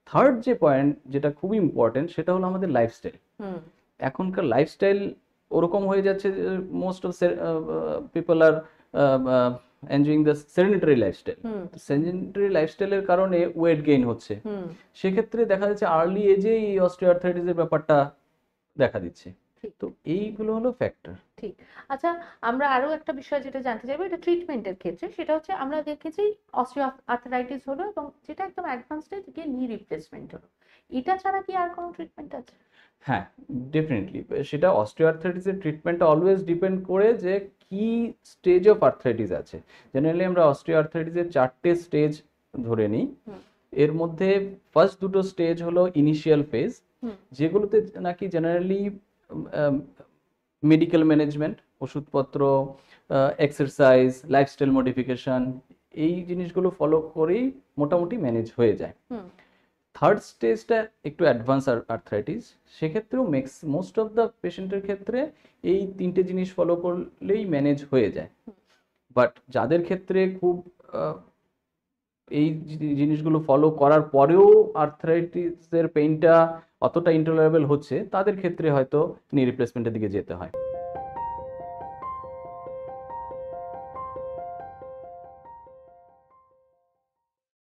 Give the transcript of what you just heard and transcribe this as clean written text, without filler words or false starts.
Third যে point যেটা খুবই ইম্পর্টেন্ট সেটা হলো আমাদের লাইফস্টাইল। এখনকার লাইফস্টাইল ওরকম হয়ে যাচ্ছে, most of people are enjoying the sedentary lifestyle. Sedentary লাইফস্টাইলের কারণে ওয়েট গেইন হচ্ছে, সেক্ষেত্রে দেখা যাচ্ছে আর্লি এজে এই অস্টিওআর্থ্রাইটিসের ব্যাপারটা দেখা দিচ্ছে। তো এইগুলো হলো ফ্যাক্টর। ঠিক। আচ্ছা, আমরা আরো একটা বিষয় যেটা জানতে চাইবো, এটা ট্রিটমেন্টের ক্ষেত্রে, সেটা হচ্ছে আমরা দেখেছি অস্টিও আর্থ্রাইটিস হলো এবং যেটা একদম অ্যাডভান্স স্টেজ গিয়ে নি রিপ্লেসমেন্ট হলো, এটা ছাড়া কি আর কোনো ট্রিটমেন্ট আছে? হ্যাঁ, ডেফিনেটলি। সেটা অস্টিওআর্থ্রাইটিসের ট্রিটমেন্টটা অলওয়েজ ডিপেন্ড করে যে কি স্টেজ অফ আর্থ্রাইটিস আছে। জেনারেলি আমরা অস্টিওআর্থ্রাইটিসের 4টে স্টেজ ধরে নিই। এর মধ্যে ফার্স্ট দুটো স্টেজ হলো ইনিশিয়াল ফেজ, যেগুলোতে নাকি জেনারেলি মেডিকেল ম্যানেজমেন্ট, ওষুধপত্র, এক্সারসাইজ, লাইফস্টাইল মডিফিকেশন, এই জিনিসগুলো ফলো করেই মোটামুটি ম্যানেজ হয়ে যায়। থার্ড স্টেজটা একটু অ্যাডভান্স আর্থ্রাইটিস, সেক্ষেত্রেও মোস্ট অফ দ্য পেশেন্টের ক্ষেত্রে এই 3টে জিনিস ফলো করলেই ম্যানেজ হয়ে যায়। বাট যাদের ক্ষেত্রে খুব এই জিনিসগুলো ফলো করার পরেও আর্থ্রাইটিসের পেইনটা অতটা ইন্টলারেবল হচ্ছে, তাদের ক্ষেত্রে হয়তো নি রিপ্লেসমেন্টের দিকে যেতে হয়।